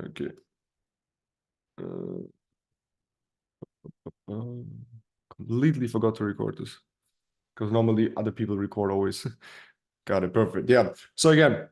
Okay. Uh, Completely forgot to record this because normally other people record always. Got it. Perfect. Yeah. So again,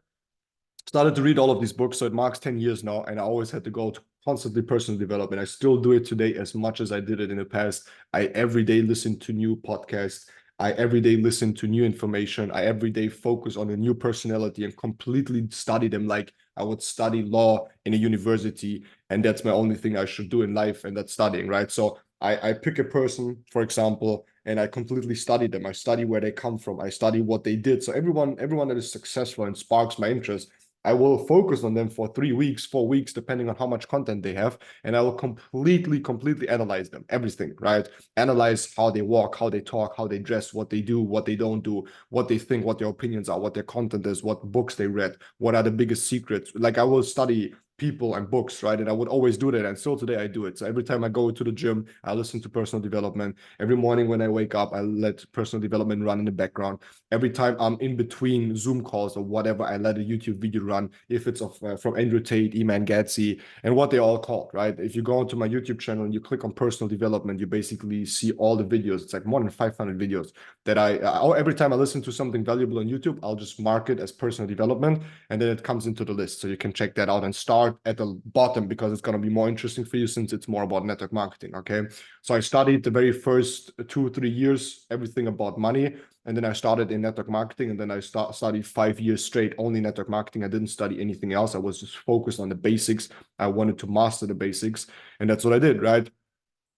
started to read all of these books. So it marks 10 years now. And I always had to go to constantly personal development. I still do it today as much as I did it in the past. I every day listen to new podcasts. I every day listen to new information. I every day focus on a new personality and completely study them like I would study law in a university. And that's my only thing I should do in life, and that's studying, right? So I pick a person, for example, and I completely study them. I study where they come from. I study what they did. So everyone that is successful and sparks my interest, I will focus on them for 3 weeks, 4 weeks, depending on how much content they have. And I will completely analyze them, everything, right? Analyze how they walk, how they talk, how they dress, what they do, what they don't do, what they think, what their opinions are, what their content is, what books they read, what are the biggest secrets. Like I will study people and books, right? And I would always do that. And still today I do it. So every time I go to the gym, I listen to personal development. Every morning when I wake up, I let personal development run in the background. Every time I'm in between Zoom calls or whatever, I let a YouTube video run. If it's from Andrew Tate, Eman Gatsby, and what they're all called, right? If you go onto my YouTube channel and you click on personal development, you basically see all the videos. It's like more than 500 videos that every time I listen to something valuable on YouTube, I'll just mark it as personal development, and then it comes into the list. So you can check that out and start at the bottom because it's going to be more interesting for you since it's more about network marketing. Okay. So I studied the very first 2-3 years, everything about money. And then I started in network marketing, and then I studied 5 years straight, only network marketing. I didn't study anything else. I was just focused on the basics. I wanted to master the basics, and that's what I did, right?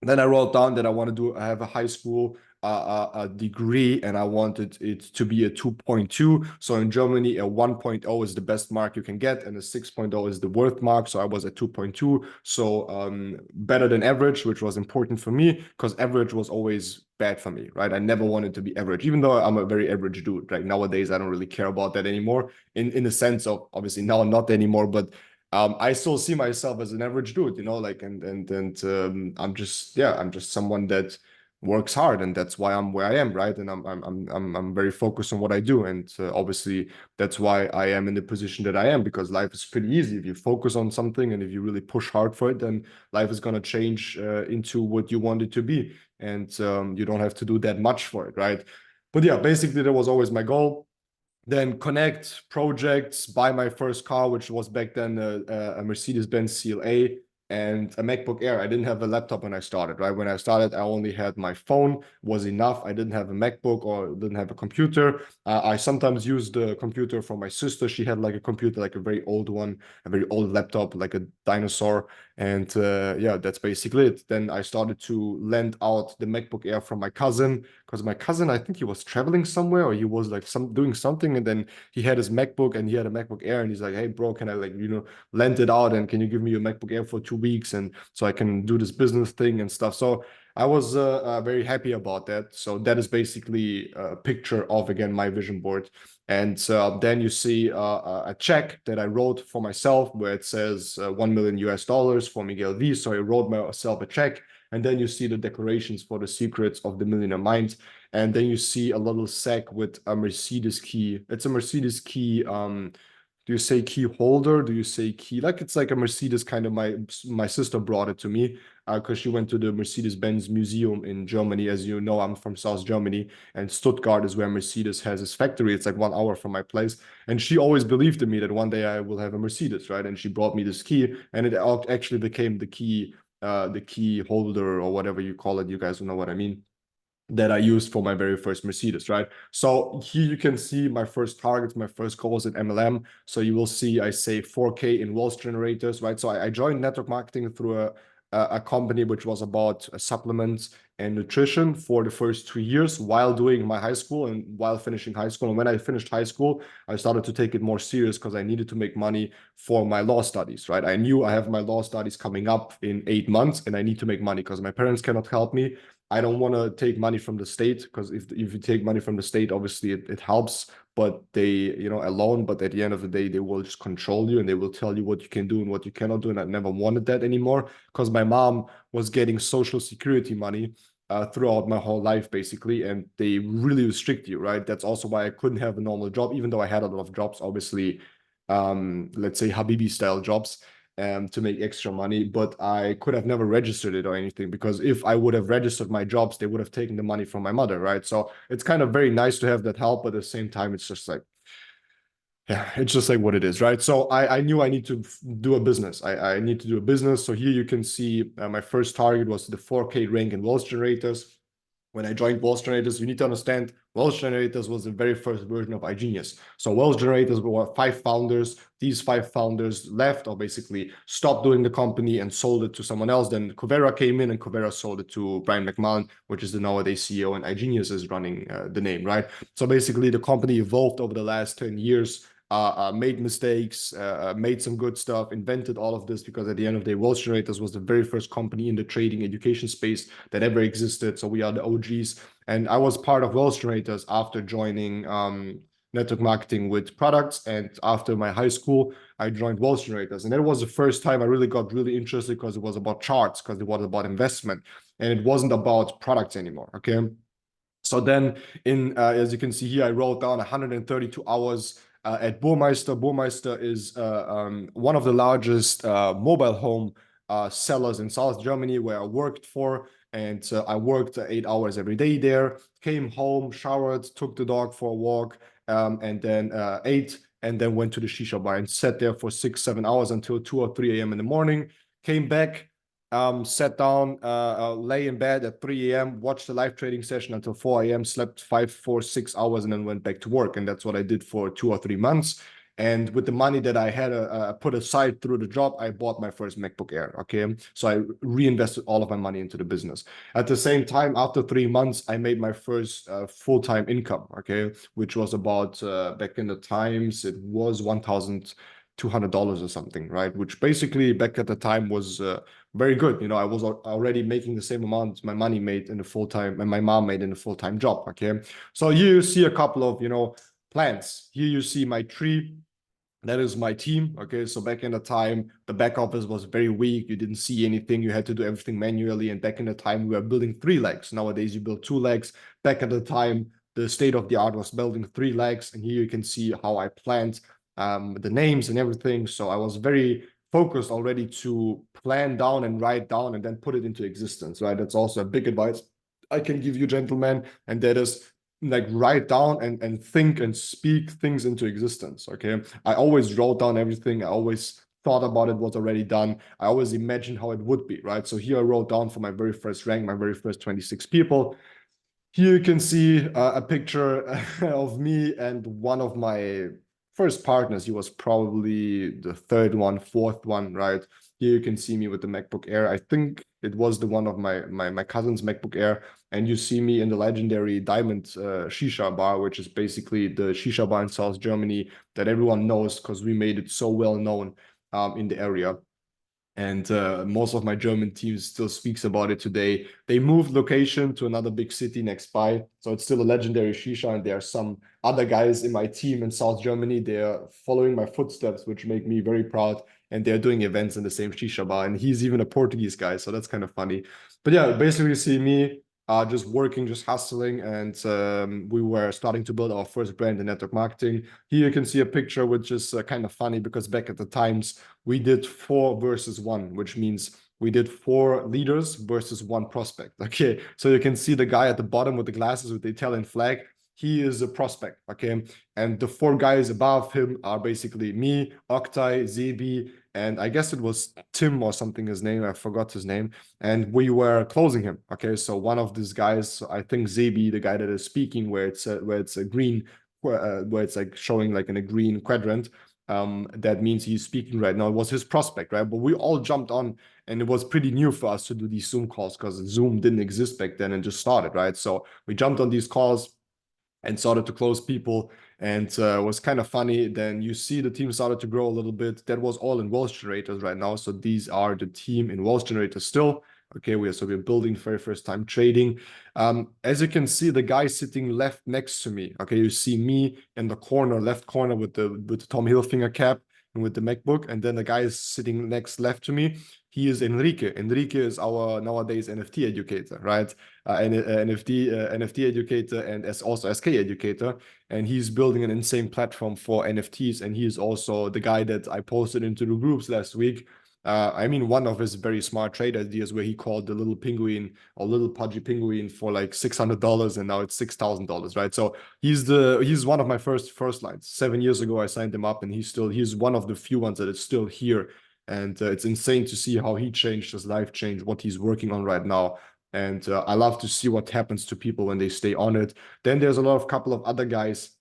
Then I wrote down that I have a high school a degree, and I wanted it to be a 2.2. So in Germany, a 1.0 is the best mark you can get, and a 6.0 is the worst mark. So I was at 2.2. So better than average, which was important for me because average was always bad for me, right? I never wanted to be average, even though I'm a very average dude. Right? Nowadays, I don't really care about that anymore in the sense of obviously now not anymore, but I still see myself as an average dude, like, and I'm just someone that works hard, and that's why I'm where I am, right? And I'm very focused on what I do, and obviously that's why I am in the position that I am, because life is pretty easy if you focus on something and if you really push hard for it. Then life is gonna change into what you want it to be, and you don't have to do that much for it, right? But yeah, basically that was always my goal. Then connect projects, buy my first car, which was back then a Mercedes-Benz CLA and a MacBook Air. I didn't have a laptop when I started, right? When I started, I only had my phone, was enough. I didn't have a MacBook or didn't have a computer. I sometimes used the computer from my sister. She had like a computer, like a very old one, a very old laptop, like a dinosaur. And yeah, that's basically it. Then I started to lend out the MacBook Air from my cousin, because my cousin, I think he was traveling somewhere, or he was like doing something, and then he had his MacBook and he had a MacBook Air, and he's like, hey bro, can I like lend it out, and can you give me your MacBook Air for 2 weeks, and so I can do this business thing and stuff. So I was very happy about that. So that is basically a picture of, again, my vision board. And then you see a check that I wrote for myself where it says $1 million US for Miguel V. So I wrote myself a check. And then you see the decorations for the secrets of the millionaire mind. And then you see a little sack with a Mercedes key. It's a Mercedes key. Do you say key holder? Do you say key? Like it's like a Mercedes kind of. My sister brought it to me because she went to the Mercedes-Benz Museum in Germany. As you know, I'm from South Germany, and Stuttgart is where Mercedes has its factory. It's like 1 hour from my place. And she always believed in me that one day I will have a Mercedes, right? And she brought me this key, and it actually became the key holder or whatever you call it. You guys know what I mean, that I used for my very first Mercedes, right? So here you can see my first targets, my first goals in MLM. So you will see I say 4K in Walls generators, right? So I joined network marketing through a company which was about supplements and nutrition for the first 2 years while doing my high school and while finishing high school. And when I finished high school, I started to take it more serious because I needed to make money for my law studies, right? I knew I have my law studies coming up in 8 months and I need to make money because my parents cannot help me. I don't want to take money from the state, because if you take money from the state, obviously it helps, but they, alone, but at the end of the day, they will just control you and they will tell you what you can do and what you cannot do. And I never wanted that anymore because my mom was getting social security money throughout my whole life, basically, and they really restrict you, right? That's also why I couldn't have a normal job, even though I had a lot of jobs, obviously, let's say Habibi style jobs. to make extra money, but I could have never registered it or anything, because if I would have registered my jobs, they would have taken the money from my mother, right? So it's kind of very nice to have that help, but at the same time, it's just like, yeah, it's just like what it is, right? So I knew I need to do a business. I need to do a business. So here you can see my first target was the 4K rank in Wells generators. When I joined Wells Generators, you need to understand Wells Generators was the very first version of iGenius. So Wells Generators were 5 founders. These 5 founders left, or basically stopped doing the company and sold it to someone else. Then Covera came in and Covera sold it to Brian McMahon, which is the nowadays CEO, and iGenius is running the name, right? So basically the company evolved over the last 10 years. Made mistakes, made some good stuff, invented all of this, because at the end of the day, Wells Generators was the very first company in the trading education space that ever existed. So we are the OGs. And I was part of Wells Generators after joining network marketing with products. And after my high school, I joined Wells Generators. And that was the first time I really got really interested, because it was about charts, because it was about investment, and it wasn't about products anymore. Okay. So then as you can see here, I wrote down 132 hours at Burmeister. Burmeister is one of the largest mobile home sellers in South Germany, where I worked for. And I worked 8 hours every day there, came home, showered, took the dog for a walk, and then ate, and then went to the shisha bar and sat there for 6-7 hours until 2 or 3 a.m. in the morning. Came back, sat down, lay in bed at 3 a.m., watched the live trading session until 4 a.m., slept 5, 4, 6 hours, and then went back to work. And that's what I did for 2 or 3 months. And with the money that I had put aside through the job, I bought my first MacBook Air. Okay. So I reinvested all of my money into the business. At the same time, after 3 months, I made my first full-time income. Okay. Which was about, back in the times, it was $1,200 or something, right? Which basically back at the time was very good. You know, I was already making the same amount my money made in a full-time, and my mom made in a full-time job. Okay. So here you see a couple of, plans. Here you see my tree. That is my team. Okay. So back in the time, the back office was very weak. You didn't see anything. You had to do everything manually. And back in the time, we were building 3 legs. Nowadays, you build 2 legs. Back at the time, the state of the art was building 3 legs. And here you can see how I planned the names and everything. So I was very focused already to plan down and write down and then put it into existence, right? That's also a big advice I can give you, gentlemen. And that is, like, write down and think and speak things into existence. Okay. I always wrote down everything. I always thought about it was already done. I always imagined how it would be, right? So here I wrote down for my very first rank, my very first 26 people. Here you can see a picture of me and one of my first partners. He was probably the 3rd one, 4th one, right? Here you can see me with the MacBook Air. I think it was the one of my cousin's MacBook Air. And you see me in the legendary Diamond Shisha bar, which is basically the Shisha bar in South Germany that everyone knows, because we made it so well known in the area. And most of my German teams still speaks about it today. They moved location to another big city next by, so it's still a legendary shisha. And there are some other guys in my team in South Germany. They are following my footsteps, which make me very proud. And they're doing events in the same shisha bar. And he's even a Portuguese guy, so that's kind of funny. But yeah, basically you see me just working, just hustling, and we were starting to build our first brand in network marketing. Here you can see a picture which is kind of funny, because back at the times we did 4 versus 1, which means we did 4 leaders versus 1 prospect. Okay, so you can see the guy at the bottom with the glasses with the Italian flag. He is a prospect. Okay, and the 4 guys above him are basically me, Oktay, Zebi, and I guess it was Tim or something, his name, I forgot his name. And we were closing him. Okay, so one of these guys, I think Zebi, the guy that is speaking, where it's a green, where it's like showing like in a green quadrant, that means he's speaking right now. It was his prospect, right? But we all jumped on, and it was pretty new for us to do these Zoom calls, because Zoom didn't exist back then and just started, right? So we jumped on these calls and started to close people, and it was kind of funny. Then you see the team started to grow a little bit. That was all in Wells Generators right now. So these are the team in Wells Generators still. Okay, we're building very first time trading. As you can see, the guy sitting left next to me. Okay, you see me in the corner, left corner with the Tom Hilfiger cap and with the MacBook, and then the guy is sitting next left to me. He is Enrique. Enrique is our nowadays NFT educator, right? NFT educator, and as also SK educator. And he's building an insane platform for NFTs. And he is also the guy that I posted into the groups last week. I mean, one of his very smart trade ideas where he called the little penguin or little pudgy penguin for like $600, and now it's $6,000, right? So he's one of my first lines. 7 years ago, I signed him up, and he's one of the few ones that is still here. And it's insane to see how he changed, his life changed, what he's working on right now. And I love to see what happens to people when they stay on it. Then there's a lot of couple of other guys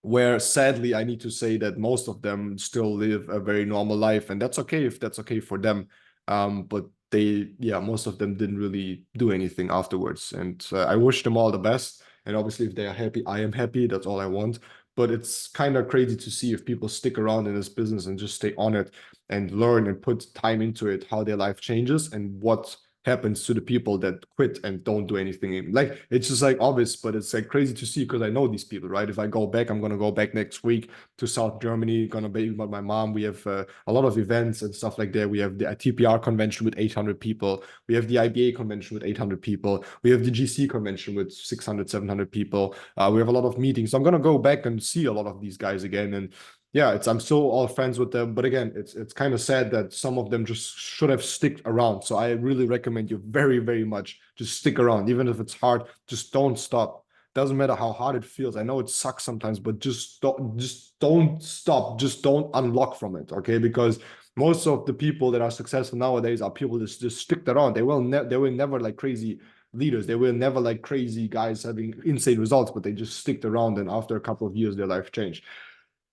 where sadly I need to say that most of them still live a very normal life, and that's okay if that's okay for them. But most of them didn't really do anything afterwards, and I wish them all the best. And obviously, if they are happy, I am happy. That's all I want. But it's kind of crazy to see if people stick around in this business and just stay on it and learn and put time into it, how their life changes and what happens to the people that quit and don't do anything. Like, it's just like obvious, but it's like crazy to see because I know these people, right? If I go back, I'm gonna go back next week to South Germany, gonna be with my mom. We have a lot of events and stuff like that. We have the TPR convention with 800 people. We have the IBA convention with 800 people. We have the GC convention with 600, 700 people. We have a lot of meetings. So I'm gonna go back and see a lot of these guys again. And yeah, I'm still all friends with them, but again, it's kind of sad that some of them just should have sticked around. So I really recommend you very, very much just stick around, even if it's hard. Just don't stop. Doesn't matter how hard it feels. I know it sucks sometimes, but just don't stop. Just don't unlock from it, okay? Because most of the people that are successful nowadays are people that just stick around. They will never like crazy leaders. They will never like crazy guys having insane results, but they just sticked around, and after a couple of years, their life changed.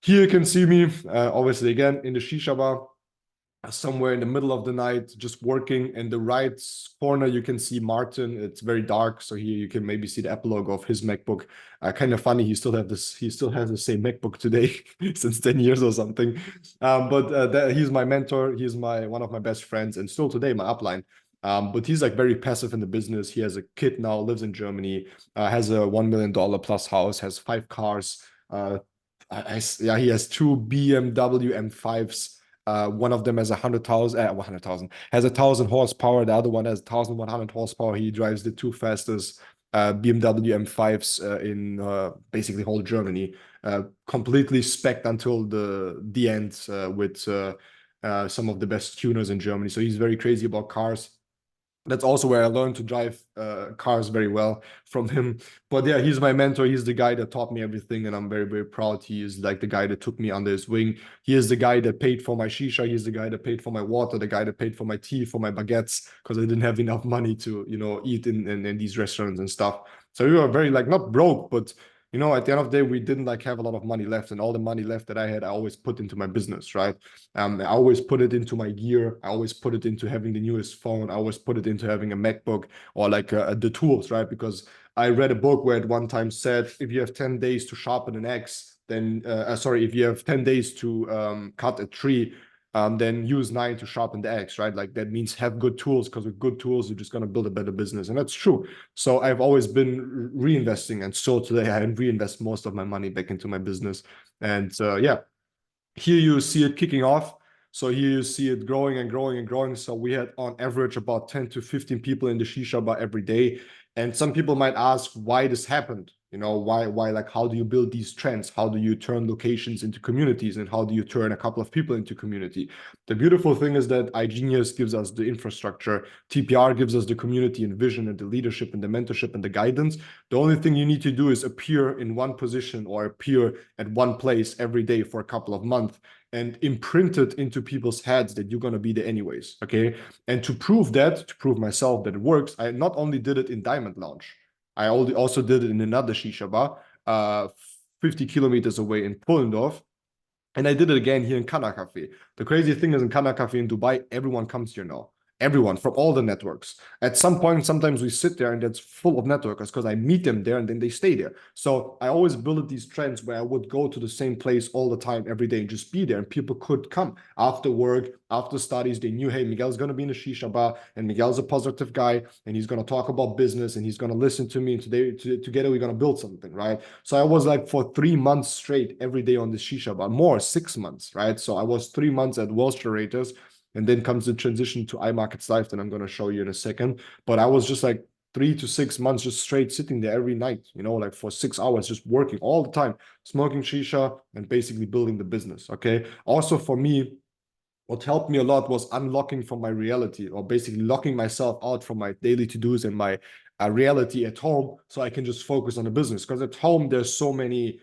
Here you can see me, obviously, again, in the shisha bar, somewhere in the middle of the night, just working. In the right corner, you can see Martin. It's very dark, so here you can maybe see the epilogue of his MacBook. Kind of funny, he still has the same MacBook today since 10 years or something. But he's my mentor. He's one of my best friends, and still today my upline. But he's like very passive in the business. He has a kid now, lives in Germany, has a $1 million plus house, has 5 cars. Yeah, he has two BMW M5s. One of them has 100,000, 100,000, has 1,000 horsepower. The other one has 1,100 horsepower. He drives the two fastest BMW M5s in basically whole Germany. Completely spec'd until the end with some of the best tuners in Germany. So he's very crazy about cars. That's also where I learned to drive cars very well from him. But yeah, he's my mentor. He's the guy that taught me everything, and I'm very, very proud. He is like the guy that took me under his wing. He is the guy that paid for my shisha. He's the guy that paid for my water, the guy that paid for my tea, for my baguettes, because I didn't have enough money to, eat in these restaurants and stuff. So we were very like not broke, but at the end of the day, we didn't like have a lot of money left, and all the money left that I had, I always put into my business, right? I always put it into my gear. I always put it into having the newest phone. I always put it into having a MacBook or like the tools, right? Because I read a book where it one time said, if you have 10 days to sharpen an axe, then, if you have 10 days to cut a tree, then use 9 to sharpen the axe, right? Like that means have good tools, because with good tools, you're just going to build a better business. And that's true. So I've always been reinvesting. And so today I reinvest most of my money back into my business. And yeah, here you see it kicking off. So here you see it growing and growing and growing. So we had on average about 10 to 15 people in the shisha bar every day. And some people might ask why this happened. Why, like, how do you build these trends? How do you turn locations into communities? And how do you turn a couple of people into community? The beautiful thing is that iGenius gives us the infrastructure. TPR gives us the community and vision and the leadership and the mentorship and the guidance. The only thing you need to do is appear in one position or appear at one place every day for a couple of months and imprint it into people's heads that you're going to be there anyways. Okay. And to prove myself that it works, I not only did it in Diamond Lounge, I also did it in another shisha bar, 50 kilometers away in Pullendorf. And I did it again here in Kana Cafe. The crazy thing is, in Kana Cafe in Dubai, everyone comes here now. Everyone from all the networks. At some point, sometimes we sit there and it's full of networkers because I meet them there and then they stay there. So I always built these trends where I would go to the same place all the time, every day, and just be there. And people could come after work, after studies. They knew, hey, Miguel's going to be in a shisha bar, and Miguel's a positive guy, and he's going to talk about business, and he's going to listen to me. And together we're going to build something, right? So I was like for 3 months straight, every day on the shisha bar, more 6 months, right? So I was 3 months at Wall Street Raters. And then comes the transition to iMarkets Live that I'm going to show you in a second. But I was just like 3 to 6 months just straight sitting there every night, like for 6 hours, just working all the time, smoking shisha and basically building the business. Okay. Also for me, what helped me a lot was unlocking from my reality, or basically locking myself out from my daily to-dos and my reality at home, so I can just focus on the business. Because at home there's so many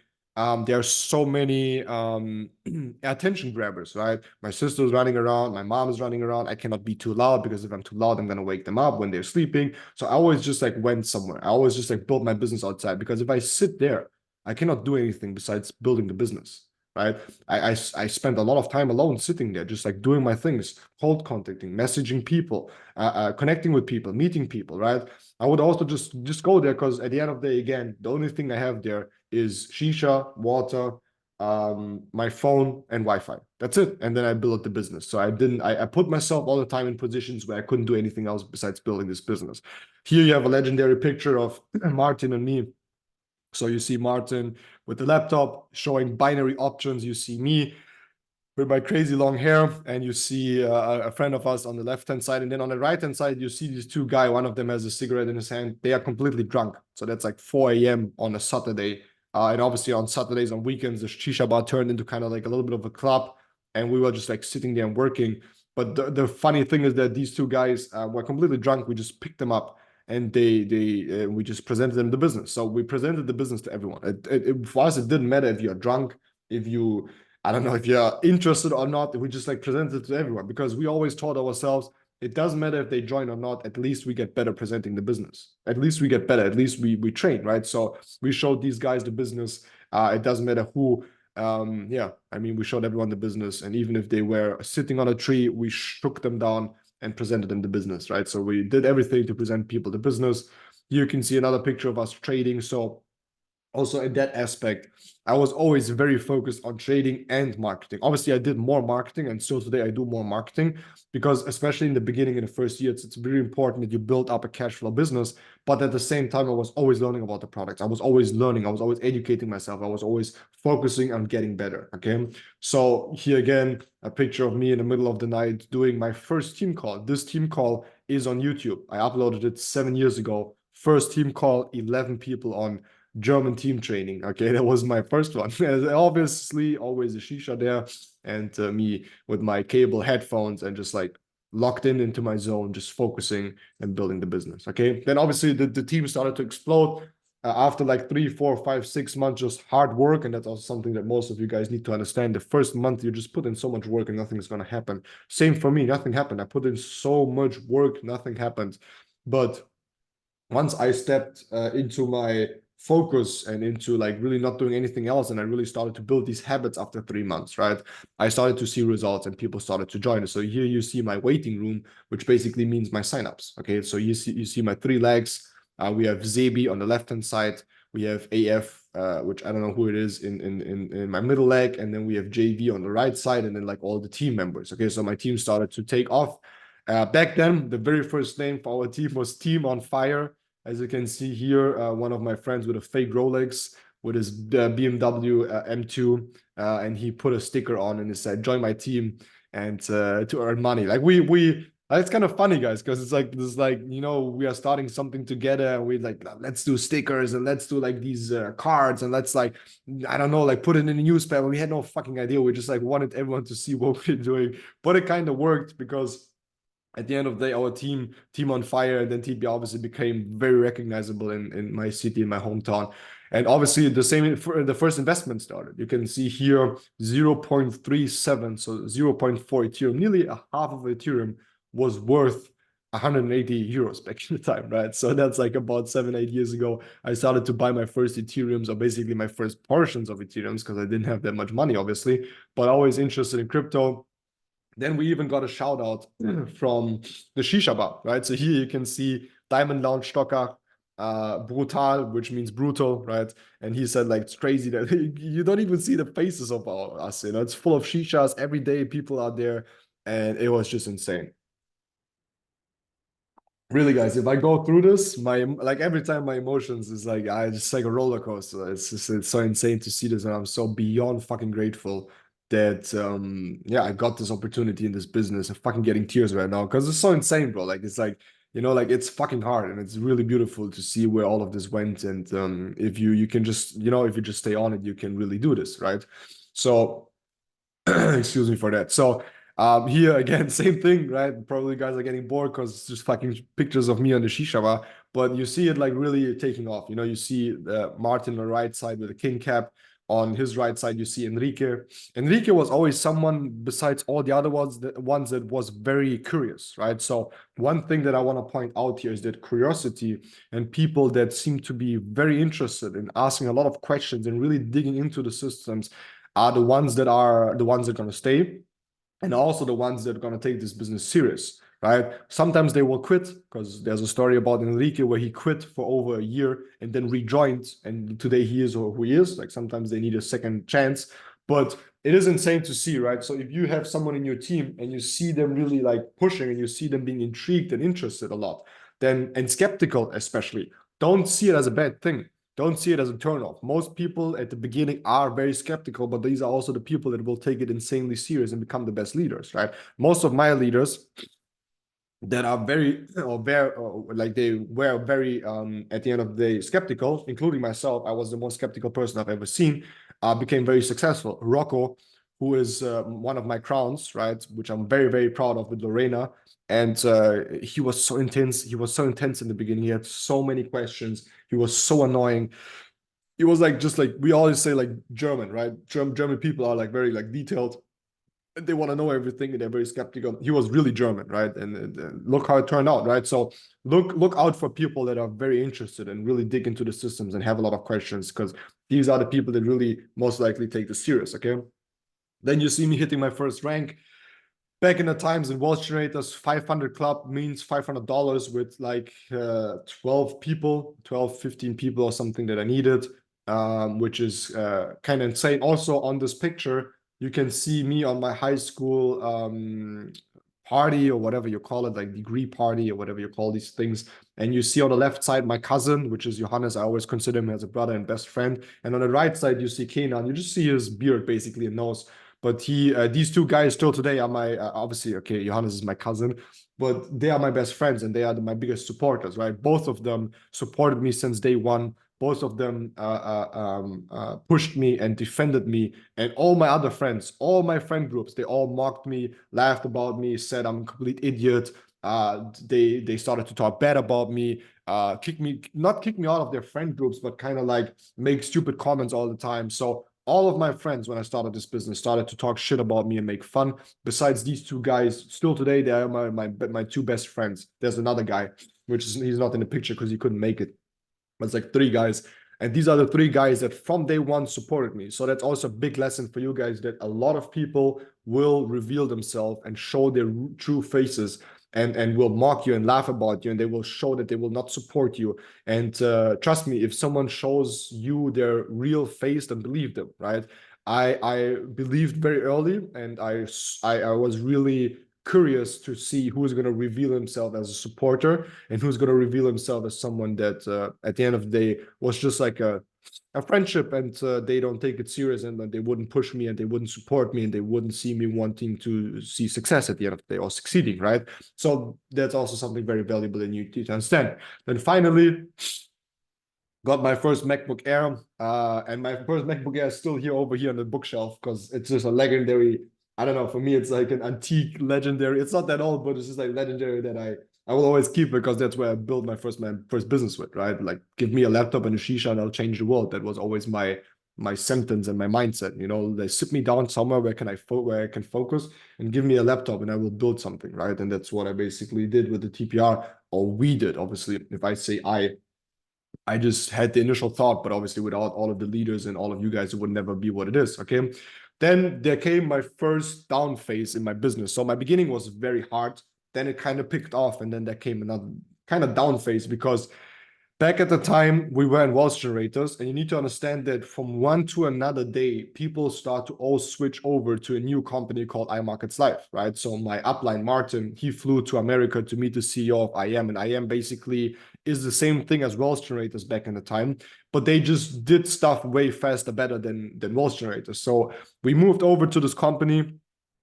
attention grabbers, right? My sister's running around, my mom is running around. I cannot be too loud, because if I'm too loud, I'm gonna wake them up when they're sleeping. So I always just like went somewhere. I always just like built my business outside, because if I sit there, I cannot do anything besides building the business, right? I spent a lot of time alone sitting there, just like doing my things, cold contacting, messaging people, connecting with people, meeting people, right? I would also just go there, because at the end of the day, again, the only thing I have there is shisha, water, my phone, and Wi-Fi. That's it. And then I built the business. So I put myself all the time in positions where I couldn't do anything else besides building this business. Here you have a legendary picture of Martin and me. So you see Martin with the laptop showing binary options. You see me with my crazy long hair, and you see a friend of us on the left-hand side. And then on the right-hand side, you see these two guys. One of them has a cigarette in his hand. They are completely drunk. So that's like 4 a.m. on a Saturday. And obviously on Saturdays, on weekends, the shisha bar turned into kind of like a little bit of a club. And we were just like sitting there and working. But the funny thing is that these two guys were completely drunk. We just picked them up, and we just presented them the business. So we presented the business to everyone. For us, it didn't matter if you're drunk, if you, I don't know, if you're interested or not. We just like presented it to everyone, because we always told ourselves, it doesn't matter if they join or not. At least we get better presenting the business. At least we get better. At least we train, right? So we showed these guys the business. It doesn't matter who. Yeah, I mean, we showed everyone the business, and even if they were sitting on a tree, we shook them down and presented them the business, right? So we did everything to present people the business. You can see another picture of us trading. So also in that aspect, I was always very focused on trading and marketing. Obviously, I did more marketing, and still today I do more marketing, because especially in the beginning, in the first year, it's very important that you build up a cash flow business. But at the same time, I was always learning about the products. I was always learning. I was always educating myself. I was always focusing on getting better. Okay. So here again, a picture of me in the middle of the night doing my first team call. This team call is on YouTube. I uploaded it 7 years ago. First team call, 11 people on German team training. Okay, that was my first one. Obviously, always a shisha there, and me with my cable headphones and just like locked into my zone, just focusing and building the business. Okay, then obviously the team started to explode after like 3, 4, 5, 6 months, just hard work. And that's also something that most of you guys need to understand. The first month, you just put in so much work and nothing is going to happen. Same for me, nothing happened. I put in so much work, nothing happened. But once I stepped into my focus and into like really not doing anything else, and I really started to build these habits after 3 months, right? I started to see results, and people started to join. So here you see my waiting room, which basically means my signups. Okay, so you see my 3 legs. We have Zebi on the left hand side. We have AF, which I don't know who it is, in my middle leg, and then we have JV on the right side, and then like all the team members. Okay, so my team started to take off. Back then, the very first name for our team was Team on Fire. As you can see here, one of my friends with a fake Rolex with his BMW M2, and he put a sticker on and it said, "Join my team," and to earn money. Like we it's kind of funny, guys, because it's like this, like, we are starting something together, and we like, let's do stickers and let's do like these cards, and let's like, I don't know, like put it in the newspaper. We had no fucking idea. We just like wanted everyone to see what we're doing, but it kind of worked, because at the end of the day, our team on fire, and then TB obviously became very recognizable in my city, in my hometown. And obviously the same for the first investment started. You can see here 0.37, so 0.4 Ethereum, nearly a half of Ethereum was worth 180 euros back in the time, right? So that's like about 7, 8 years ago. I started to buy my first Ethereums, or basically my first portions of Ethereums, because I didn't have that much money, obviously, but always interested in crypto. Then we even got a shout out from the Shisha Bar, right? So here you can see Diamond Lounge Stocker, brutal, which means brutal, right? And he said, like, it's crazy that you don't even see the faces of us, it's full of shishas every day, people out there, and it was just insane. Really, guys, if I go through this, like every time my emotions is like, I just like a roller coaster. It's so insane to see this, and I'm so beyond fucking grateful that yeah, I got this opportunity in this business. I'm fucking getting tears right now, because it's so insane, bro. Like it's like, like it's fucking hard, and it's really beautiful to see where all of this went. And if you can just, if you just stay on it, you can really do this, right? So excuse me for that. So Here again, same thing, right? Probably guys are getting bored because it's just fucking pictures of me on the shisha bar. But you see it like really taking off. You know, you see Martin on the right side with a king cap. On his right side, you see Enrique. Enrique was always someone besides all the other ones that was very curious, right? So one thing that I want to point out here is that curiosity and people that seem to be very interested in asking a lot of questions and really digging into the systems are the ones that are going to stay, and also the ones that are going to take this business serious, right? Sometimes they will quit, because there's a story about Enrique where he quit for over a year and then rejoined, and today he is who he is. Like sometimes they need a second chance, but it is insane to see, right? So if you have someone in your team and you see them really like pushing and you see them being intrigued and interested a lot, then, and skeptical especially, don't see it as a bad thing. Don't see it as a turnoff. Most people at the beginning are very skeptical, but these are also the people that will take it insanely serious and become the best leaders, right? Most of my leaders that are very, or very, like they were very, at the end of the day, skeptical, including myself. I was the most skeptical person I've ever seen, became very successful. Rocco, who is one of my crowns, right, which I'm very, very proud of with Lorena. And he was so intense. He was so intense in the beginning. He had so many questions. He was so annoying. He was like, just like we always say, like German, right? German people are like very like detailed. And they want to know everything and they're very skeptical. He was really German, right? And look how it turned out, right? So look out for people that are very interested and really dig into the systems and have a lot of questions, because these are the people that really most likely take this serious. Okay. Then you see me hitting my first rank. Back in the times in Wall Street Traders, 500 club means $500 with like 12 people, 12, 15 people or something that I needed, which is kind of insane. Also on this picture, you can see me on my high school party, or whatever you call it, like degree party or whatever you call these things. And you see on the left side my cousin, which is Johannes. I always consider him as a brother and best friend. And on the right side, you see Kenan. You just see his beard basically and nose. But these two guys still today are my, obviously, okay, Johannes is my cousin, but they are my best friends and they are my biggest supporters, right? Both of them supported me since day one. Both of them pushed me and defended me. And all my other friends, all my friend groups, they all mocked me, laughed about me, said I'm a complete idiot. They started to talk bad about me, not kick me out of their friend groups, but kind of like make stupid comments all the time. So all of my friends, when I started this business, started to talk shit about me and make fun. Besides these two guys, still today, they are my two best friends. There's another guy, which is he's not in the picture because he couldn't make it. But it's like three guys. And these are the three guys that from day one supported me. So that's also a big lesson for you guys, that a lot of people will reveal themselves and show their true faces, and will mock you and laugh about you, and they will show that they will not support you. And trust me, if someone shows you their real face, then believe them, right? I believed very early, and I was really curious to see who's going to reveal himself as a supporter and who's going to reveal himself as someone that at the end of the day was just like a friendship, and they don't take it serious, and they wouldn't push me and they wouldn't support me and they wouldn't see me wanting to see success at the end of the day or succeeding, right? So that's also something very valuable that you need to understand. Then finally, got my first MacBook Air, and my first MacBook Air is still here over here on the bookshelf because it's just a legendary. I don't know. For me, it's like an antique legendary. It's not that old, but it's just like legendary that I will always keep because that's where I built my first business with, right? Like, give me a laptop and a shisha and I'll change the world. That was always my sentence and my mindset. You know, they sit me down somewhere where I can focus, and give me a laptop and I will build something, right? And that's what I basically did with the TPR, or we did. Obviously, if I say I just had the initial thought, but obviously without all of the leaders and all of you guys, it would never be what it is. Okay. Then there came my first down phase in my business. So my beginning was very hard. Then it kind of picked off, and then there came another kind of down phase, because back at the time we were in Wall Street Raiders, and you need to understand that from one to another day, people start to all switch over to a new company called iMarkets Live, right? So my upline Martin, he flew to America to meet the CEO of IM, and IM basically is the same thing as Wall Street Raiders back in the time, but they just did stuff way faster, better than Wall Street Raiders. So we moved over to this company,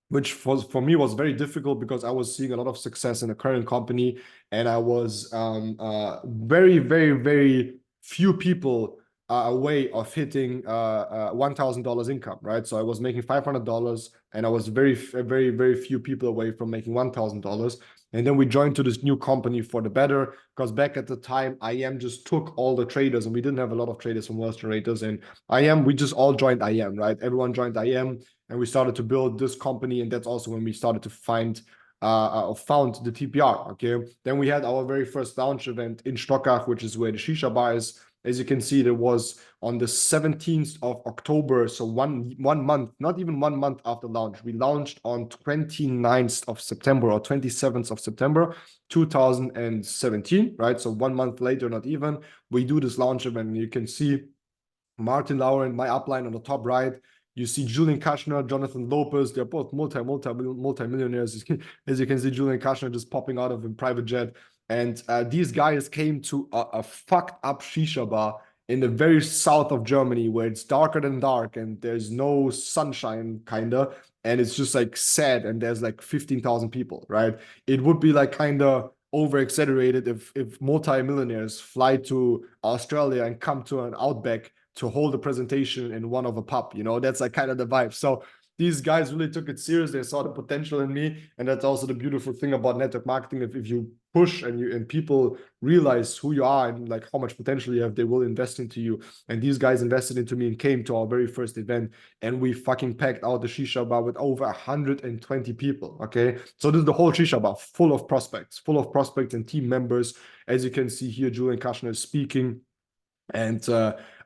which for me was very difficult because I was seeing a lot of success in the current company, and I was very, very, very few people away of hitting $1,000 income, right? So I was making $500, and I was very few people away from making $1,000. And then we joined to this new company for the better, because back at the time, IM just took all the traders, and we didn't have a lot of traders from Wall Street traders. And IM, we just all joined IM, right? Everyone joined IM, and we started to build this company. And that's also when we started to found the TPR. Okay, then we had our very first launch event in Stockach, which is where the shisha bar is. As you can see, there was on the 17th of October, so one month, not even 1 month after launch. We launched on 29th of September or 27th of September 2017, right? So 1 month later, not even, we do this launch event. And you can see Martin Lauren, my upline on the top right. You see Julian Kushner, Jonathan Lopez. They're both multi-millionaires. As you can see, Julian Kushner just popping out of a private jet. And these guys came to a fucked up shisha bar in the very south of Germany, where it's darker than dark and there's no sunshine, kind of. And it's just like sad. And there's like 15,000 people, right? It would be like kind of over exaggerated if multi-millionaires fly to Australia and come to an Outback to hold a presentation in one of a pub. That's like kind of the vibe. So these guys really took it serious. They saw the potential in me. And that's also the beautiful thing about network marketing. If you push and people realize who you are and like how much potential you have, they will invest into you. And these guys invested into me and came to our very first event, and we fucking packed out the shisha bar with over 120 people. Okay, so this is the whole shisha bar full of prospects and team members. As you can see here, Julian Kushner is speaking. And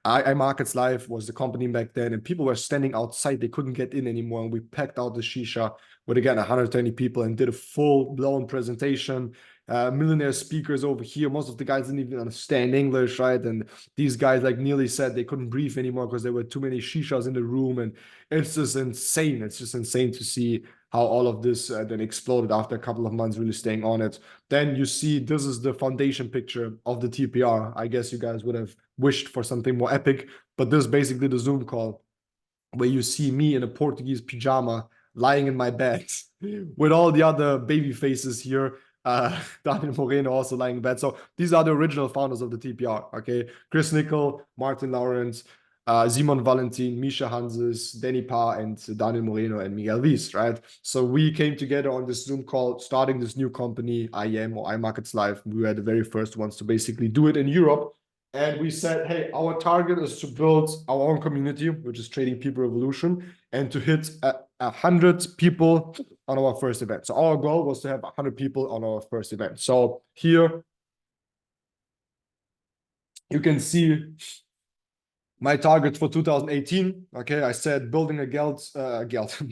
iMarkets Live was the company back then, and people were standing outside. They couldn't get in anymore. And we packed out the shisha with, again, 120 people and did a full-blown presentation. Millionaire speakers over here. Most of the guys didn't even understand English, right? And these guys like nearly said they couldn't breathe anymore because there were too many shishas in the room. And it's just insane. It's just insane to see how all of this then exploded after a couple of months really staying on it. Then you see this is the foundation picture of the TPR. I guess you guys would have wished for something more epic, but this is basically the Zoom call where you see me in a Portuguese pajama lying in my bed with all the other baby faces here. Daniel Moreno also lying in bed. So these are the original founders of the TPR. Okay, Chris Nickel, Martin Lawrence, Simon Valentin, Misha Hanses, Danny Parr, and Daniel Moreno and Miguel Wies, right? So we came together on this Zoom call, starting this new company, IM or iMarkets Live. We were the very first ones to basically do it in Europe. And we said, hey, our target is to build our own community, which is Trading People Revolution, and to hit 100 people on our first event. So our goal was to have 100 people on our first event. So here you can see my target for 2018. Okay, I said building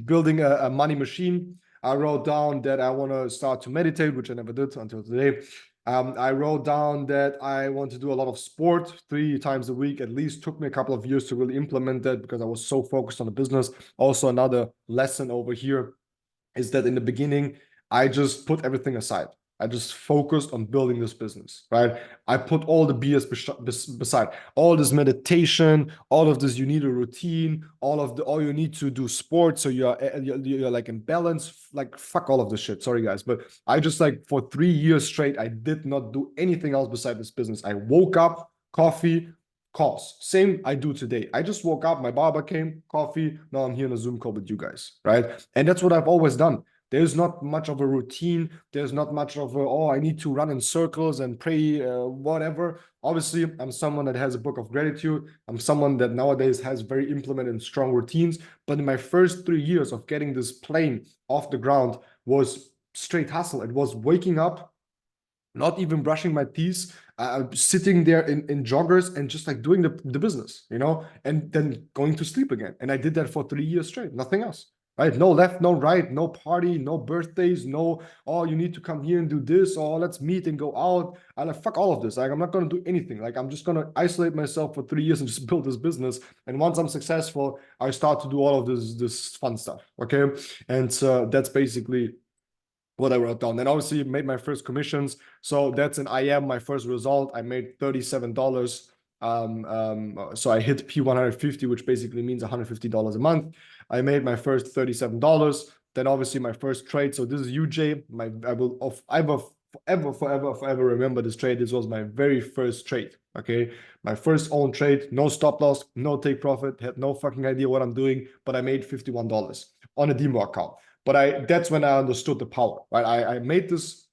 building a money machine. I wrote down that I want to start to meditate, which I never did until today. I wrote down that I want to do a lot of sport 3 times a week. At least took me a couple of years to really implement that because I was so focused on the business. Also, another lesson over here is that in the beginning, I just put everything aside. I just focused on building this business, right? I put all the BS beside, all this meditation, all of this, you need a routine, all you need to do sports. So you're like in balance, like fuck all of this shit. Sorry guys. But I just like for 3 years straight, I did not do anything else beside this business. I woke up, coffee, calls. Same I do today. I just woke up, my barber came, coffee. Now I'm here in a Zoom call with you guys, right? And that's what I've always done. There's not much of a routine. There's not much of I need to run in circles and pray, whatever. Obviously, I'm someone that has a book of gratitude. I'm someone that nowadays has very implemented strong routines. But in my first 3 years of getting this plane off the ground was straight hustle. It was waking up, not even brushing my teeth, sitting there in joggers and just like doing the business, and then going to sleep again. And I did that for 3 years straight, nothing else. Right? No left, no right, no party, no birthdays, no, oh, you need to come here and do this, or let's meet and go out. I like, fuck all of this. Like, I'm not going to do anything. Like, I'm just going to isolate myself for 3 years and just build this business. And once I'm successful, I start to do all of this fun stuff. Okay. And so that's basically what I wrote down. And obviously made my first commissions. So that's an IM, my first result. I made $37. So I hit P150, which basically means $150 a month. I made my first $37. Then obviously my first trade. So this is UJ. I have a forever remember this trade. This was my very first trade. Okay. My first own trade, no stop loss, no take profit, had no fucking idea what I'm doing, but I made $51 on a demo account. But that's when I understood the power, right? I made this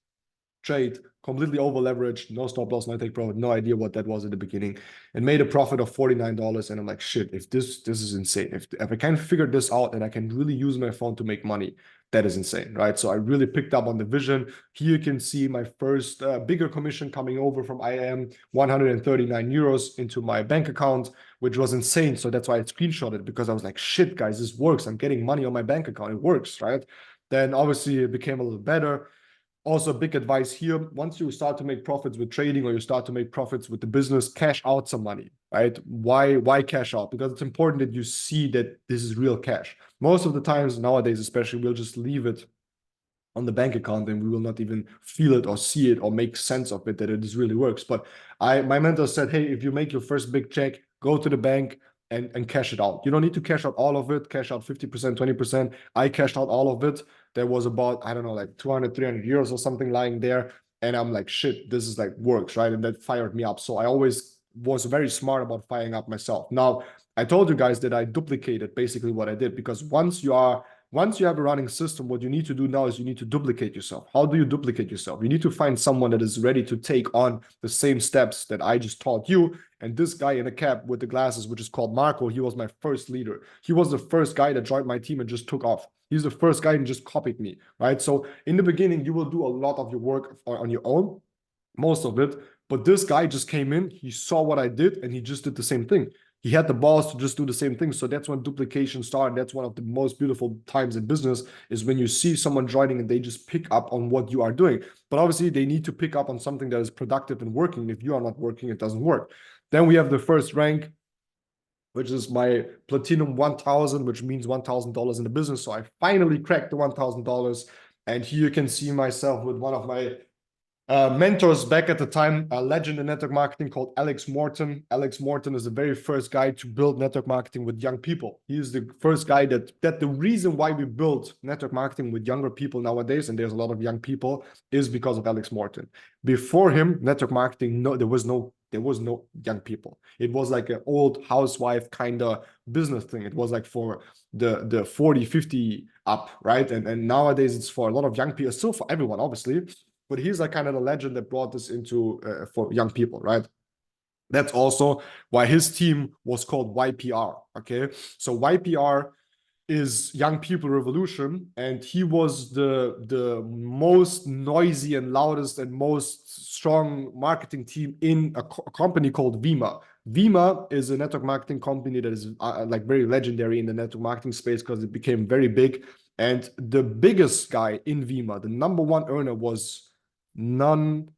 trade completely over leveraged, no stop loss, no take profit, no idea what that was at the beginning, and made a profit of $49. And I'm like, shit, if this is insane. If I can figure this out and I can really use my phone to make money, that is insane, right? So I really picked up on the vision. Here you can see my first bigger commission coming over from IAM, 139 euros into my bank account, which was insane. So that's why I screenshotted, because I was like, shit, guys, this works. I'm getting money on my bank account. It works, right? Then obviously it became a little better. Also, big advice here, once you start to make profits with trading, or you start to make profits with the business, cash out some money, right? Why cash out? Because it's important that you see that this is real cash. Most of the times nowadays, especially, we'll just leave it on the bank account and we will not even feel it or see it or make sense of it, that it really works. But my mentor said, hey, if you make your first big check, go to the bank and cash it out. You don't need to cash out all of it, cash out 50%, 20%. I cashed out all of it. There was about, I don't know, like 200, 300 euros or something lying there. And I'm like, shit, this is like works, right? And that fired me up. So I always was very smart about firing up myself. Now, I told you guys that I duplicated basically what I did, because once you have a running system, what you need to do now is you need to duplicate yourself. How do you duplicate yourself? You need to find someone that is ready to take on the same steps that I just taught you. And this guy in a cap with the glasses, which is called Marco, he was my first leader. He was the first guy that joined my team and just took off. He's the first guy and just copied me, right? So in the beginning, you will do a lot of your work on your own, most of it. But this guy just came in, he saw what I did, and he just did the same thing. He had the balls to just do the same thing. So that's when duplication started. That's one of the most beautiful times in business, is when you see someone joining and they just pick up on what you are doing. But obviously they need to pick up on something that is productive and working. If you are not working, it doesn't work. Then we have the first rank, which is my Platinum 1000, which means $1,000 in the business. So I finally cracked the $1,000. And here you can see myself with one of my mentors back at the time, a legend in network marketing called Alex Morton. Alex Morton is the very first guy to build network marketing with young people. He is the first guy that the reason why we build network marketing with younger people nowadays, and there's a lot of young people, is because of Alex Morton. Before him, network marketing, there was no young people. It was like an old housewife kind of business thing. It was like for the 40, 50 up, right? And nowadays it's for a lot of young people, still for everyone, obviously. But he's like kind of the legend that brought this into for young people, right? That's also why his team was called YPR. Okay, so YPR is Young People Revolution, and he was the most noisy and loudest and most strong marketing team in a company called Vima. Vima is a network marketing company that is like very legendary in the network marketing space, because it became very big. And the biggest guy in Vima, the number one earner, was what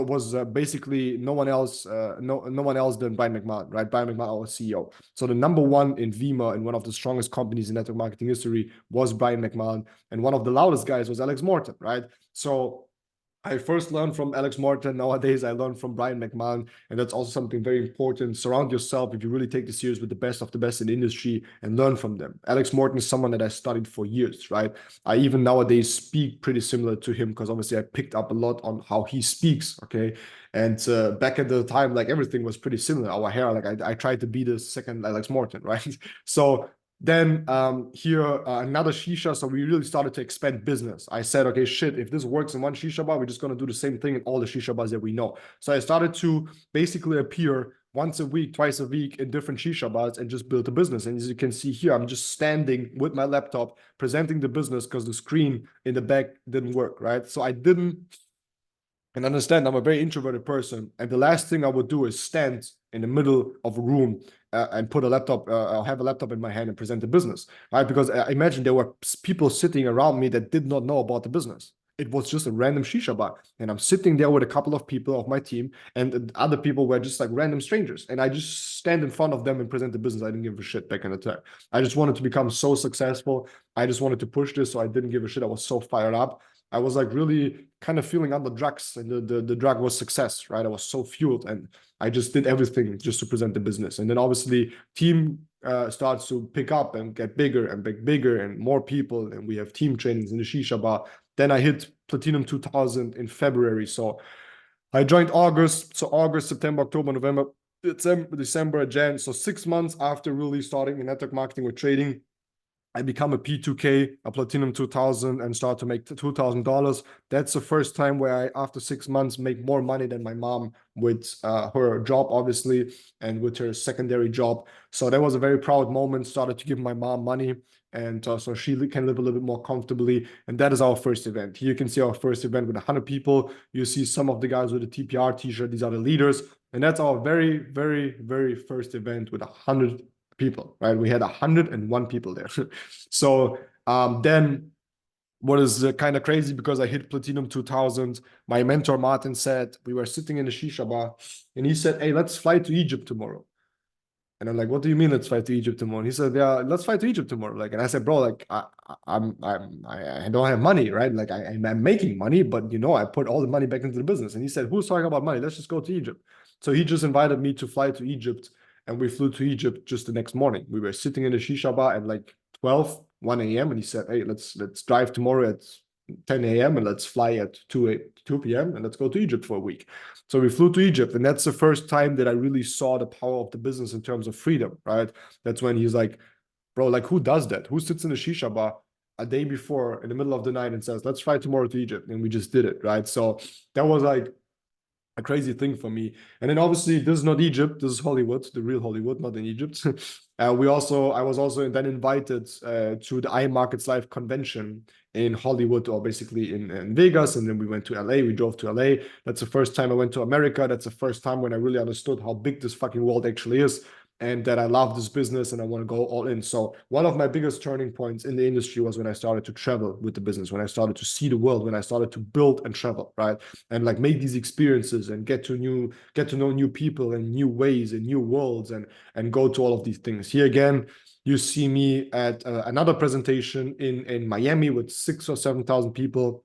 was basically no one else than Brian McMahon, right? Brian McMahon, our CEO. So the number one in Vima, and one of the strongest companies in network marketing history, was Brian McMahon, and one of the loudest guys was Alex Morton, right? So I first learned from Alex Morton. Nowadays, I learned from Brian McMahon. And that's also something very important. Surround yourself, if you really take this serious, with the best of the best in the industry, and learn from them. Alex Morton is someone that I studied for years, right? I even nowadays speak pretty similar to him, because obviously I picked up a lot on how he speaks, okay? And back at the time, like, everything was pretty similar. Our hair, like, I tried to be the second Alex Morton, right? So then here, another shisha. So we really started to expand business. I said, okay, shit, if this works in one shisha bar, we're just going to do the same thing in all the shisha bars that we know. So I started to basically appear once a week, twice a week in different shisha bars, and just build a business. And as you can see here, I'm just standing with my laptop presenting the business, because the screen in the back didn't work, right? So I didn't. And understand, I'm a very introverted person. And the last thing I would do is stand in the middle of a room and put a laptop, I'll have a laptop in my hand and present the business, right? Because I imagine there were people sitting around me that did not know about the business. It was just a random shisha bar. And I'm sitting there with a couple of people of my team, and other people were just like random strangers. And I just stand in front of them and present the business. I didn't give a shit back in the time. I just wanted to become so successful. I just wanted to push this. So I didn't give a shit. I was so fired up. I was like really kind of feeling on the drugs, and the drug was success, right? I was so fueled, and I just did everything just to present the business. And then obviously team starts to pick up and get bigger and bigger and more people. And we have team trainings in the shisha bar. Then I hit Platinum 2000 in February. So I joined August. So August, September, October, November, December, Jan. So 6 months after really starting in network marketing with trading, I become a P2K, a Platinum 2000, and start to make $2,000. That's the first time where I, after 6 months, make more money than my mom with her job, obviously, and with her secondary job. So that was a very proud moment. Started to give my mom money, and so she can live a little bit more comfortably. And that is our first event. Here you can see our first event with 100 people. You see some of the guys with a TPR t-shirt. These are the leaders. And that's our very, very, very first event with 100 people, right? We had 101 people there. So then what is kind of crazy, because I hit Platinum 2000, my mentor Martin said, we were sitting in a shisha bar, and he said, hey, let's fly to Egypt tomorrow. And I'm like, what do you mean let's fly to Egypt tomorrow? And he said, yeah, let's fly to Egypt tomorrow. Like, and I said, bro, like I don't have money, right? Like I'm making money, but I put all the money back into the business. And he said, who's talking about money? Let's just go to Egypt. So he just invited me to fly to Egypt, and we flew to Egypt just the next morning. We were sitting in a shisha bar at like 1 a.m. And he said, hey, let's drive tomorrow at 10 a.m. and let's fly at 2 p.m. and let's go to Egypt for a week. So we flew to Egypt, and that's the first time that I really saw the power of the business in terms of freedom, right? That's when he's like, bro, like who does that? Who sits in a shisha bar a day before in the middle of the night and says, let's fly tomorrow to Egypt? And we just did it, right? So that was like a crazy thing for me. And then obviously this is not Egypt, this is Hollywood, the real Hollywood, not in Egypt. I was also then invited to the iMarkets Live convention in Hollywood, or basically in Vegas. And then we went to LA, we drove to LA. That's the first time I went to America. That's the first time when I really understood how big this fucking world actually is, and that I love this business and I want to go all in. So one of my biggest turning points in the industry was when I started to travel with the business, when I started to see the world, when I started to build and travel, right? And like make these experiences and get to know new people and new ways and new worlds, and go to all of these things. Here again, you see me at another presentation in Miami with 6,000 or 7,000 people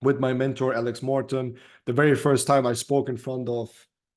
with my mentor, Alex Morton. The very first time I spoke in front of,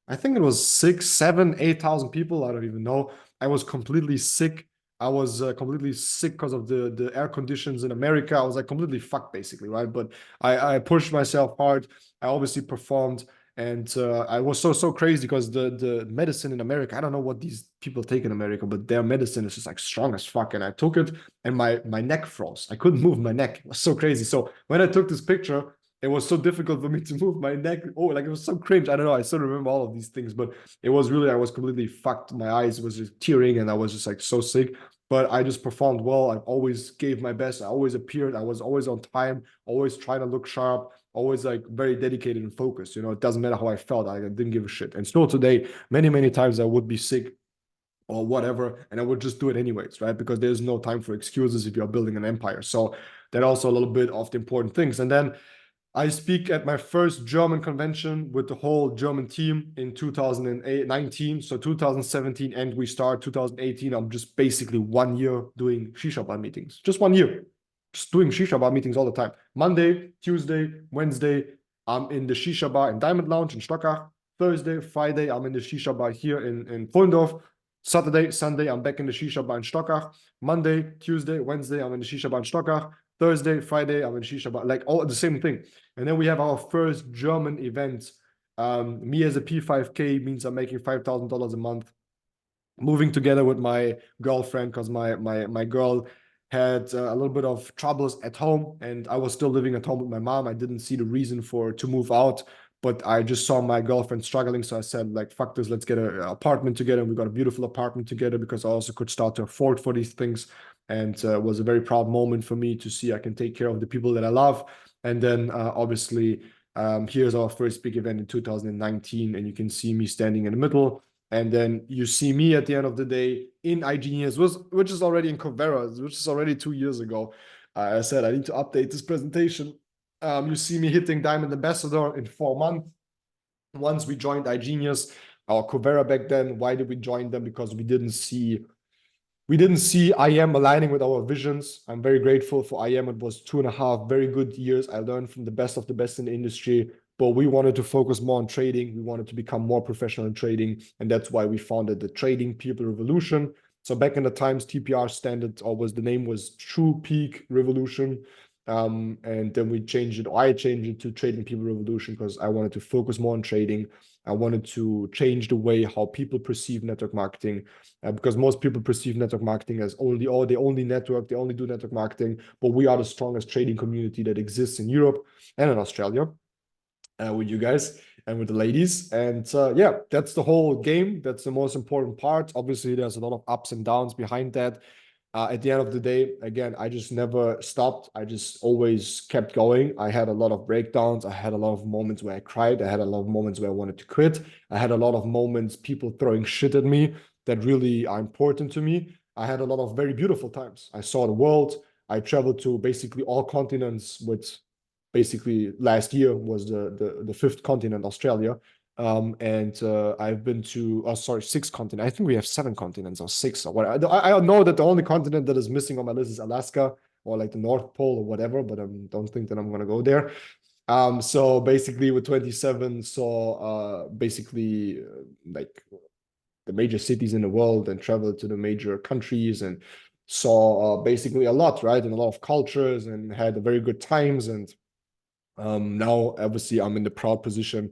I think it was 6, 7, 8,000 people. I don't even know. I was completely sick. I was completely sick because of the air conditions in America. I was like completely fucked, basically, right? But I pushed myself hard. I obviously performed, and I was so crazy because the medicine in America, I don't know what these people take in America, but their medicine is just like strong as fuck. And I took it, and my neck froze. I couldn't move my neck. It was so crazy. So when I took this picture, it was so difficult for me to move my neck. Oh, like it was so cringe. I don't know. I still remember all of these things, but it was really, I was completely fucked. My eyes was just tearing, and I was just like so sick. But I just performed well. I always gave my best. I always appeared. I was always on time, always trying to look sharp, always like very dedicated and focused. It doesn't matter how I felt. I didn't give a shit. And still today, many times I would be sick or whatever, and I would just do it anyways, right? Because there's no time for excuses if you're building an empire. So that also a little bit of the important things. And then I speak at my first German convention with the whole German team in 2019. So 2017, and we start 2018. I'm just basically 1 year doing shisha bar meetings. Just 1 year. Just doing shisha bar meetings all the time. Monday, Tuesday, Wednesday, I'm in the shisha bar in Diamond Lounge in Stockach. Thursday, Friday, I'm in the shisha bar here in Pfullendorf. Saturday, Sunday, I'm back in the shisha bar in Stockach. Monday, Tuesday, Wednesday, I'm in the shisha bar in Stockach. Thursday, Friday, I'm in shisha bar, like all the same thing. And then we have our first German event. Me as a P5K means I'm making $5,000 a month, moving together with my girlfriend, because my girl had a little bit of troubles at home, and I was still living at home with my mom. I didn't see the reason to move out, but I just saw my girlfriend struggling. So I said, like, fuck this, let's get an apartment together. And we got a beautiful apartment together because I also could start to afford for these things. And it was a very proud moment for me to see I can take care of the people that I love. And then obviously, here's our first big event in 2019, and you can see me standing in the middle. And then you see me at the end of the day in iGenius, which is already in Covera, which is already 2 years ago. I said I need to update this presentation. You see me hitting Diamond Ambassador in 4 months. Once we joined iGenius, our Covera back then, why did we join them? Because we didn't see IM aligning with our visions. I'm very grateful for IM. It was 2.5 very good years. I learned from the best of the best in the industry, but we wanted to focus more on trading. We wanted to become more professional in trading. And that's why we founded the Trading People Revolution. So back in the times, TPR standard, or was the name was True Peak Revolution. And then we changed it, or I changed it to Trading People Revolution because I wanted to focus more on trading. I wanted to change the way how people perceive network marketing, because most people perceive network marketing as only, oh, they only network, they only do network marketing, but we are the strongest trading community that exists in Europe and in Australia, with you guys and with the ladies. And yeah, that's the whole game. That's the most important part. Obviously, there's a lot of ups and downs behind that. At the end of the day, again, I just never stopped. I just always kept going. I had a lot of breakdowns. I had a lot of moments where I cried. I had a lot of moments where I wanted to quit. I had a lot of moments, people throwing shit at me that really are important to me. I had a lot of very beautiful times. I saw the world. I traveled to basically all continents, with basically last year was the fifth continent, Australia. And I've been to, oh, sorry, six continents. I think we have seven continents or six or what. I know that the only continent that is missing on my list is Alaska, or like the North Pole or whatever, but I don't think that I'm going to go there. So basically with 27, saw basically like the major cities in the world, and traveled to the major countries, and saw basically a lot, right? And a lot of cultures, and had very good times. And now obviously I'm in the proud position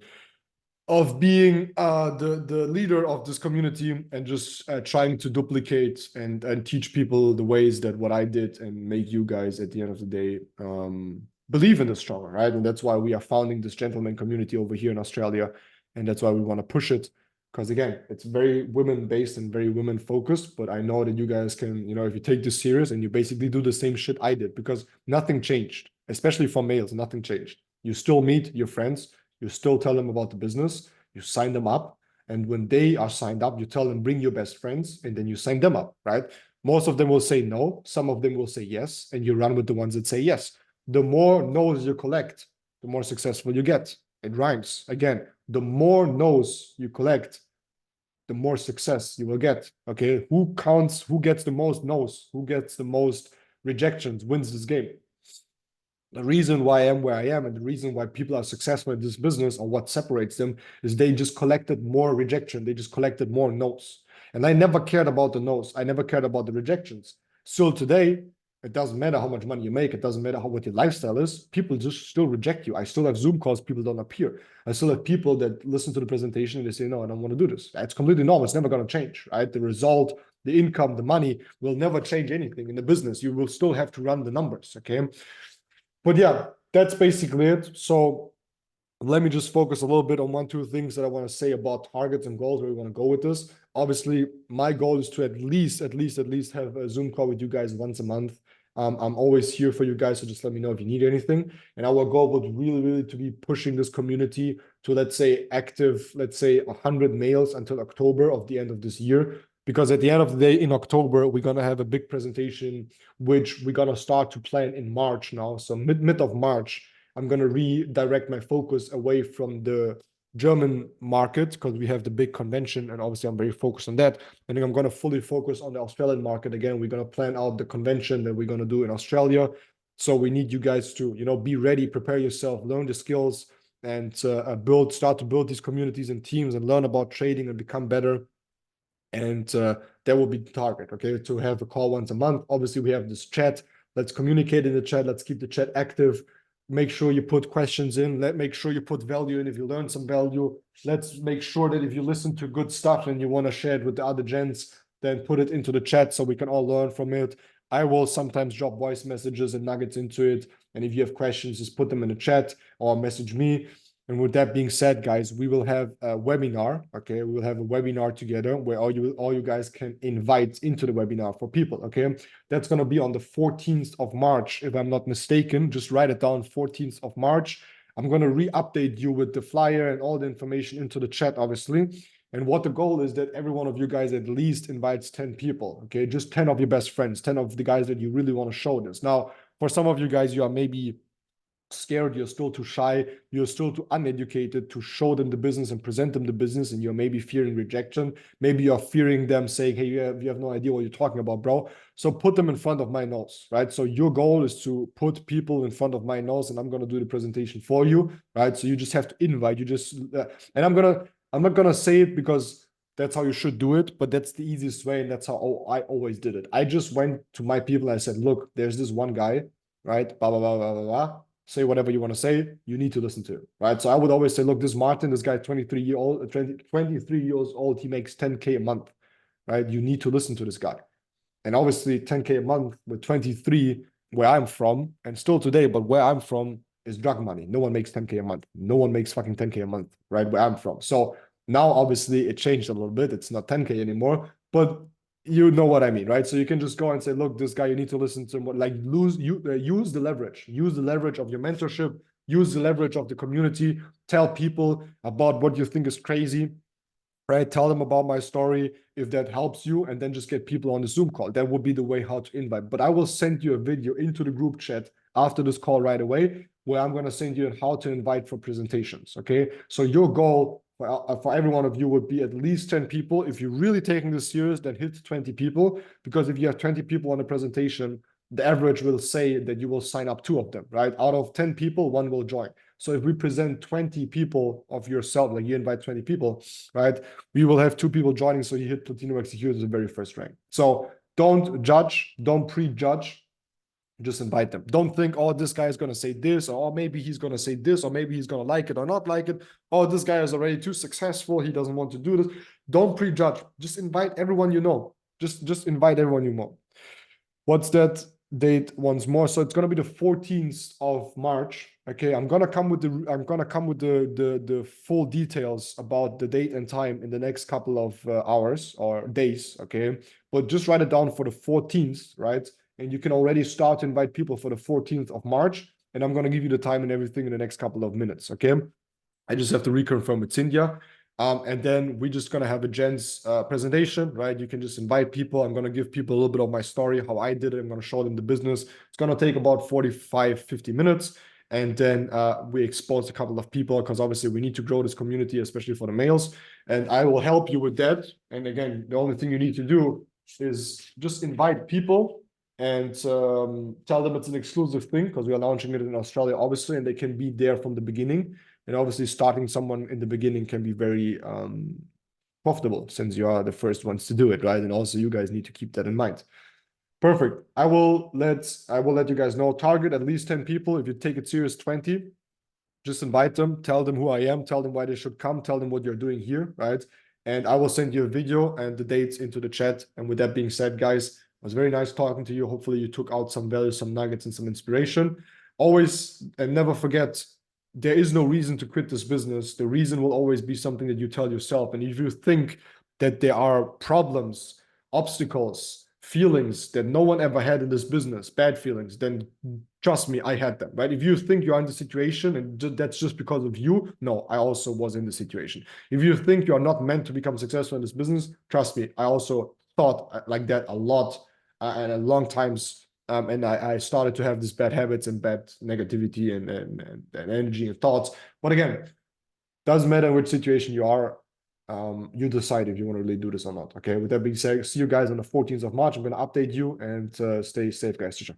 of being the leader of this community, and just trying to duplicate and teach people the ways that what I did, and make you guys at the end of the day believe in this stronger, right? And that's why we are founding this gentleman community over here in Australia, and that's why we want to push it. Because again, it's very women based and very women focused, but I know that you guys can, if you take this serious and you basically do the same shit I did, because nothing changed, especially for males, nothing changed. You still meet your friends, you still tell them about the business, you sign them up, and when they are signed up, you tell them bring your best friends, and then you sign them up, right? Most of them will say no, some of them will say yes, and you run with the ones that say yes. The more no's you collect, the more successful you get. It rhymes. Again, the more no's you collect, the more success you will get. Okay, who counts, who gets the most no's, who gets the most rejections wins this game. The reason why I am where I am, and the reason why people are successful in this business, or what separates them, is they just collected more rejection. They just collected more no's. And I never cared about the no's. I never cared about the rejections. Still today, it doesn't matter how much money you make. It doesn't matter what your lifestyle is. People just still reject you. I still have Zoom calls. People don't appear. I still have people that listen to the presentation and they say, no, I don't want to do this. It's completely normal. It's never going to change, right? The result, the income, the money will never change anything in the business. You will still have to run the numbers, okay? But yeah, that's basically it. So let me just focus a little bit on one, two things that I want to say about targets and goals, where we want to go with this. Obviously, my goal is to at least have a Zoom call with you guys once a month. I'm always here for you guys, so just let me know if you need anything. And our goal would really to be pushing this community to, let's say, active, let's say 100 males until October of the end of this year. Because at the end of the day, in October, we're going to have a big presentation, which we're going to start to plan in March now. So mid of March, I'm going to redirect my focus away from the German market, because we have the big convention, and obviously I'm very focused on that. And then I'm going to fully focus on the Australian market. Again, we're going to plan out the convention that we're going to do in Australia. So we need you guys to, be ready, prepare yourself, learn the skills, and start to build these communities and teams, and learn about trading and become better. And that will be the target, okay, to have a call once a month. Obviously, we have this chat. Let's communicate in the chat. Let's keep the chat active. Make sure you put questions in. Make sure you put value in if you learn some value. Let's make sure that if you listen to good stuff and you want to share it with the other gents, then put it into the chat so we can all learn from it. I will sometimes drop voice messages and nuggets into it. And if you have questions, just put them in the chat or message me. And with that being said, guys, we will have a webinar. Okay, we will have a webinar together where all you guys can invite into the webinar for people. Okay, that's going to be on the 14th of March, if I'm not mistaken. Just write it down, 14th of March. I'm going to re-update you with the flyer and all the information into the chat, obviously. And what the goal is, that every one of you guys at least invites 10 people. Okay, just 10 of your best friends, 10 of the guys that you really want to show this. Now, for some of you guys, you are maybe scared, you're still too shy, you're still too uneducated to show them the business and present them the business, and you're maybe fearing rejection. Maybe you're fearing them saying, hey, you have no idea what you're talking about, bro. So put them in front of my nose, right? So your goal is to put people in front of my nose, and I'm going to do the presentation for you, right? So you just have to invite, and I'm not going to say it because that's how you should do it, but that's the easiest way, and that's how I always did it. I just went to my people and I said, look, there's this one guy right? Blah, blah, blah, blah, blah, blah. Say whatever you want to say. You need to listen to it, right? So I would always say, look, this Martin, this guy, 23 years old, he makes 10K a month, right? You need to listen to this guy. And obviously 10K a month with 23, where I'm from, and still today, but where I'm from is drug money. No one makes 10K a month. No one makes fucking 10K a month, right? Where I'm from. So now obviously it changed a little bit. It's not 10K anymore, but you know what I mean, right? So you can just go and say, look, this guy, you need to listen to him. Like use the leverage. Use the leverage of your mentorship. Use the leverage of the community. Tell people about what you think is crazy, right? Tell them about my story if that helps you, and then just get people on the Zoom call. That would be the way how to invite. But I will send you a video into the group chat after this call right away, where I'm going to send you how to invite for presentations. Okay. So your goal for every one of you would be at least 10 people. If you're really taking this serious, then hit 20 people, because if you have 20 people on a presentation, the average will say that you will sign up 2 of them, right? Out of 10 people, 1 will join. So if we present 20 people of yourself, like you invite 20 people, right? We will have 2 people joining, so you hit Platino Execute as the very first rank. So don't judge, don't prejudge, just invite them. Don't think, oh, this guy is going to say this, or maybe he's going to say this, or maybe he's going to like it or not like it. Oh, this guy is already too successful, he doesn't want to do this. Don't prejudge. Just invite everyone you know. Just invite everyone you know. What's that date once more? So it's gonna be the 14th of March. Okay, I'm gonna come with the full details about the date and time in the next couple of hours or days. Okay, but just write it down for the 14th, right? And you can already start to invite people for the 14th of March. And I'm gonna give you the time and everything in the next couple of minutes. Okay, I just have to reconfirm with Cynthia. And then we're just going to have a Jen's presentation, right? You can just invite people. I'm going to give people a little bit of my story, how I did it. I'm going to show them the business. It's going to take about 45, 50 minutes. And then we expose a couple of people, because obviously we need to grow this community, especially for the males. And I will help you with that. And again, the only thing you need to do is just invite people and tell them it's an exclusive thing, because we are launching it in Australia, obviously, and they can be there from the beginning. And obviously, starting someone in the beginning can be very profitable, since you are the first ones to do it, right? And also, you guys need to keep that in mind. Perfect. I will let you guys know. Target at least 10 people. If you take it serious, 20. Just invite them. Tell them who I am. Tell them why they should come. Tell them what you're doing here, right? And I will send you a video and the dates into the chat. And with that being said, guys, it was very nice talking to you. Hopefully, you took out some value, some nuggets, and some inspiration. Always and never forget, there is no reason to quit this business. The reason will always be something that you tell yourself. And if you think that there are problems, obstacles, feelings that no one ever had in this business, bad feelings, then trust me, I had them, right? If you think you're in the situation and that's just because of you, no, I also was in the situation. If you think you're not meant to become successful in this business, trust me, I also thought like that a lot and a long times. And I started to have these bad habits and bad negativity and energy and thoughts. But again, doesn't matter which situation you are, you decide if you want to really do this or not. Okay. With that being said, see you guys on the 14th of March. I'm going to update you, and stay safe, guys. Ciao.